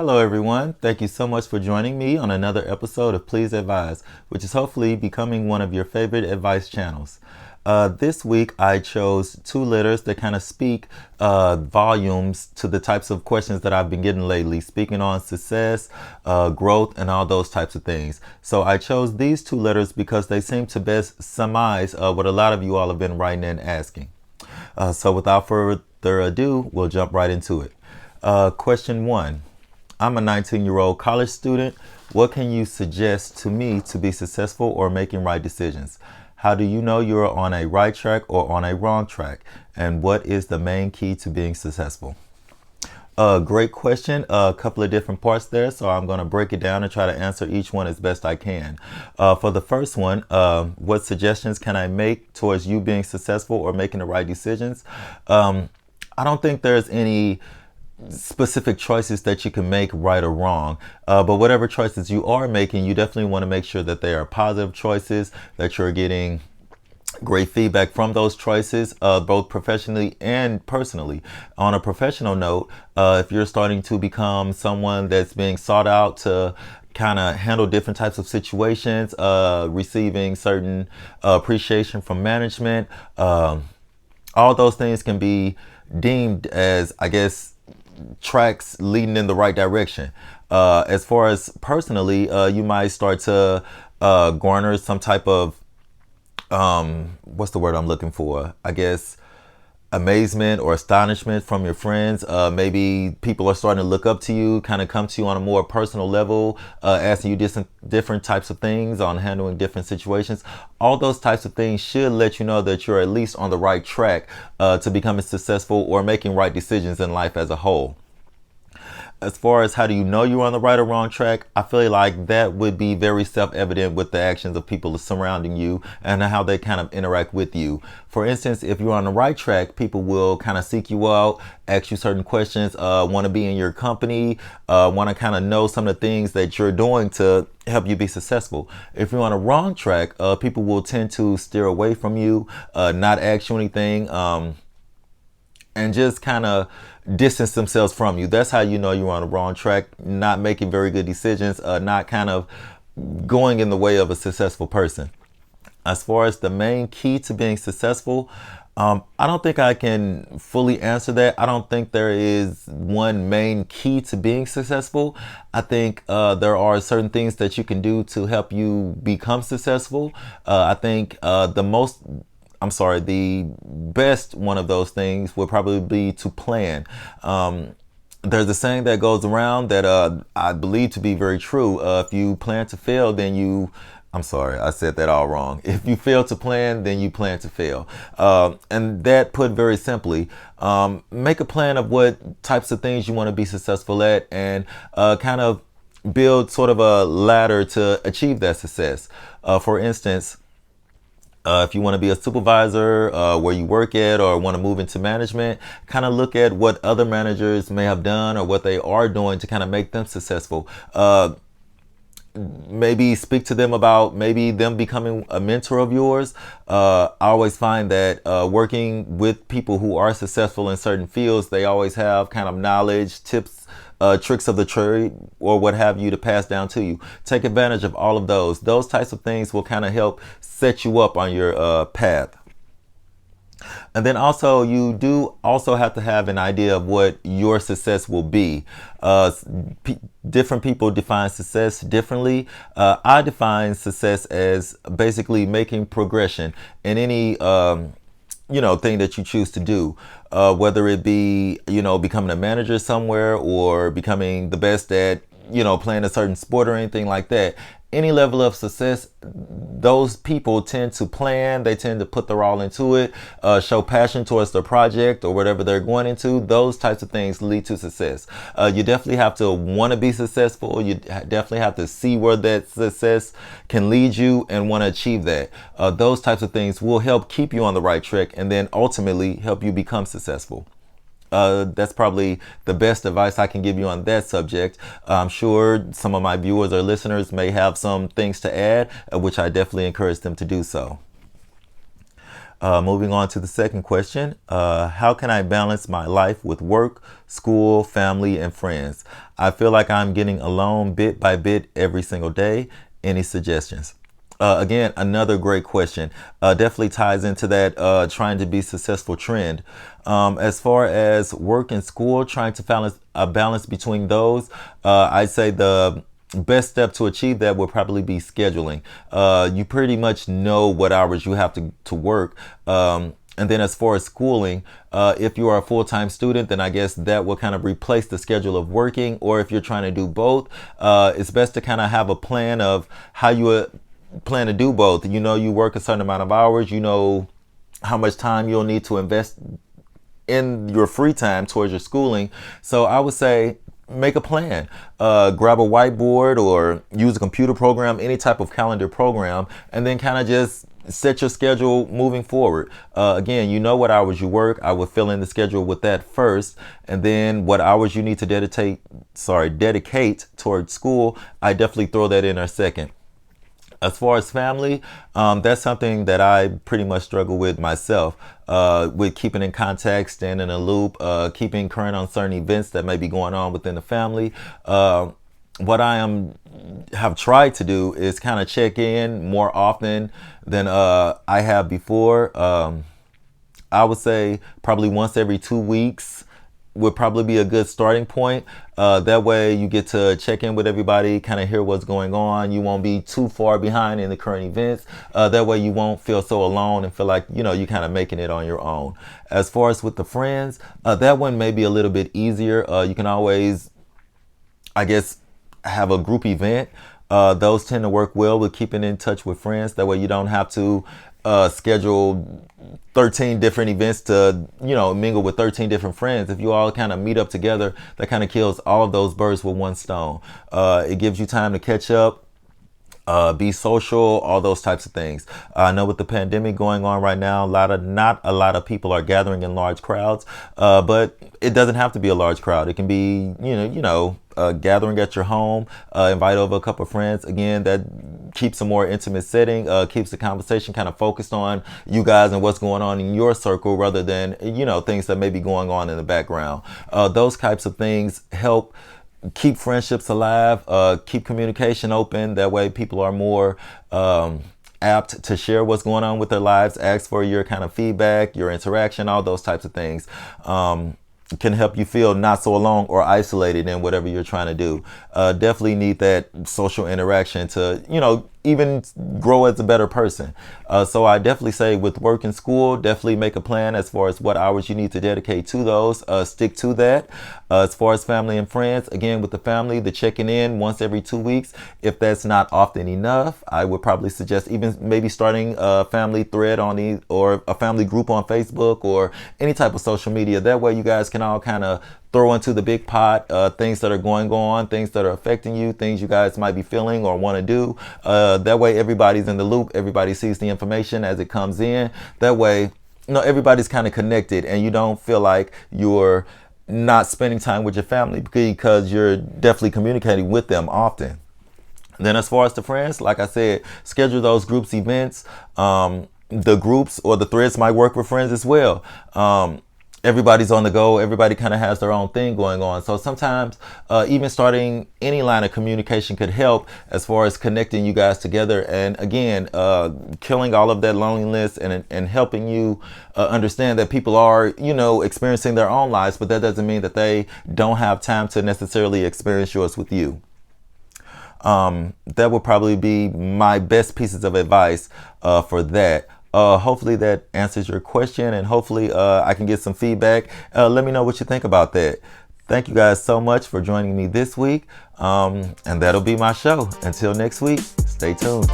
Hello, everyone. Thank you so much for joining me on another episode of Please Advise, which is hopefully becoming one of your favorite advice channels. This week, I chose two letters that kind of speak volumes to the types of questions that I've been getting lately, speaking on success, growth, and all those types of things. So I chose these two letters because they seem to best surmise what a lot of you all have been writing and asking. So without further ado, we'll jump right into it. Question one. I'm a 19-year-old college student. What can you suggest to me to be successful or making right decisions? How do you know you're on a right track or on a wrong track? And what is the main key to being successful? Great question. A couple of different parts there, so I'm going to break it down and try to answer each one as best I can. For the first one, what suggestions can I make towards you being successful or making the right decisions? I don't think there's any specific choices that you can make right or wrong, but whatever choices you are making, you definitely want to make sure that they are positive choices, that you're getting great feedback from those choices, both professionally and personally. On a professional note, if you're starting to become someone that's being sought out to kind of handle different types of situations, receiving certain appreciation from management, all those things can be deemed as, I guess, tracks leading in the right direction. As far as personally, you might start to garner some type of what's the word I'm looking for? I guess amazement or astonishment from your friends. Maybe people are starting to look up to you, kind of come to you on a more personal level, asking you different types of things on handling different situations. All those types of things should let you know that you're at least on the right track to becoming successful or making right decisions in life as a whole. As far as how do you know you're on the right or wrong track, I feel like that would be very self-evident with the actions of people surrounding you and how they kind of interact with you. For instance, if you're on the right track, people will kind of seek you out, ask you certain questions, want to be in your company, want to kind of know some of the things that you're doing to help you be successful. If you're on a wrong track, people will tend to steer away from you, not ask you anything, and just kind of distance themselves from you. That's how you know you're on the wrong track, not making very good decisions, not kind of going in the way of a successful person. As far as the main key to being successful, I don't think I can fully answer that. I don't think there is one main key to being successful. I think there are certain things that you can do to help you become successful. I think the best one of those things would probably be to plan. There's a saying that goes around that I believe to be very true. If you plan to fail, then I'm sorry, I said that all wrong. If you fail to plan, then you plan to fail. And that put very simply, make a plan of what types of things you want to be successful at and kind of build sort of a ladder to achieve that success. For instance, if you want to be a supervisor where you work at or want to move into management, kind of look at what other managers may have done or what they are doing to kind of make them successful. Maybe speak to them about maybe them becoming a mentor of yours. I always find that working with people who are successful in certain fields, they always have kind of knowledge, tips, tricks of the trade or what have you to pass down to you. Take advantage of all of those. Those types of things will kind of help set you up on your path. And then also, you do also have to have an idea of what your success will be. Different people define success differently. I define success as basically making progression in any thing that you choose to do, whether it be, becoming a manager somewhere or becoming the best at, playing a certain sport or anything like that. Any level of success, those people tend to plan, they tend to put their all into it, show passion towards their project or whatever they're going into. Those types of things lead to success. You definitely have to want to be successful. You definitely have to see where that success can lead you and want to achieve that. Those types of things will help keep you on the right track and then ultimately help you become successful. That's probably the best advice I can give you on that subject. I'm sure some of my viewers or listeners may have some things to add, which I definitely encourage them to do so. Moving on to the second question. How can I balance my life with work, school, family, and friends? I feel like I'm getting alone bit by bit every single day. Any suggestions? Again, another great question. Definitely ties into that trying to be successful trend. As far as work and school, trying to balance a balance between those, I'd say the best step to achieve that would probably be scheduling. You pretty much know what hours you have to work. And then as far as schooling, if you are a full-time student, then I guess that will kind of replace the schedule of working. Or if you're trying to do both, it's best to kind of have a plan of how you plan to do both. You know, you work a certain amount of hours, you know how much time you'll need to invest in your free time towards your schooling. So I would say make a plan. Grab a whiteboard or use a computer program, any type of calendar program, and then kind of just set your schedule moving forward. Again, you know what hours you work. I would fill in the schedule with that first, and then what hours you need to dedicate towards school, I definitely throw that in a second. As far as family, that's something that I pretty much struggle with myself, with keeping in contact, staying in a loop, keeping current on certain events that may be going on within the family. What I have tried to do is kind of check in more often than I have before. I would say probably once every 2 weeks would probably be a good starting point. That way you get to check in with everybody, kind of hear what's going on. You won't be too far behind in the current events. That way you won't feel so alone and feel like, you know, you're kind of making it on your own. As far as with the friends, that one may be a little bit easier. You can always, I guess, have a group event. Those tend to work well with keeping in touch with friends. That way you don't have to schedule 13 different events to, you know, mingle with 13 different friends. If you all kind of meet up together, that kind of kills all of those birds with one stone. It gives you time to catch up, be social, all those types of things. I know with the pandemic going on right now, not a lot of people are gathering in large crowds, but it doesn't have to be a large crowd. It can be, gathering at your home, invite over a couple of friends. Again, that keeps a more intimate setting, keeps the conversation kind of focused on you guys and what's going on in your circle rather than, things that may be going on in the background. Those types of things help keep friendships alive, keep communication open. That way people are more apt to share what's going on with their lives, ask for your kind of feedback, your interaction, all those types of things. Can help you feel not so alone or isolated in whatever you're trying to do. Definitely need that social interaction to, even grow as a better person. So I definitely say with work and school, definitely make a plan as far as what hours you need to dedicate to those. Stick to that. As far as family and friends, again, with the family, the checking in once every 2 weeks. If that's not often enough, I would probably suggest even maybe starting a family thread or a family group on Facebook or any type of social media. That way you guys can all kind of throw into the big pot things that are going on, things that are affecting you, things you guys might be feeling or want to do. That way everybody's in the loop. Everybody sees the information as it comes in. That way, everybody's kind of connected and you don't feel like you're not spending time with your family because you're definitely communicating with them often. Then as far as the friends, like I said, schedule those groups events. The groups or the threads might work with friends as well. Everybody's on the go. Everybody kind of has their own thing going on. So sometimes even starting any line of communication could help as far as connecting you guys together. And again, killing all of that loneliness and helping you understand that people are, experiencing their own lives, but that doesn't mean that they don't have time to necessarily experience yours with you. That would probably be my best pieces of advice for that. Hopefully that answers your question and hopefully I can get some feedback. Let me know what you think about that. Thank you guys so much for joining me this week. And that'll be my show. Until next week, stay tuned.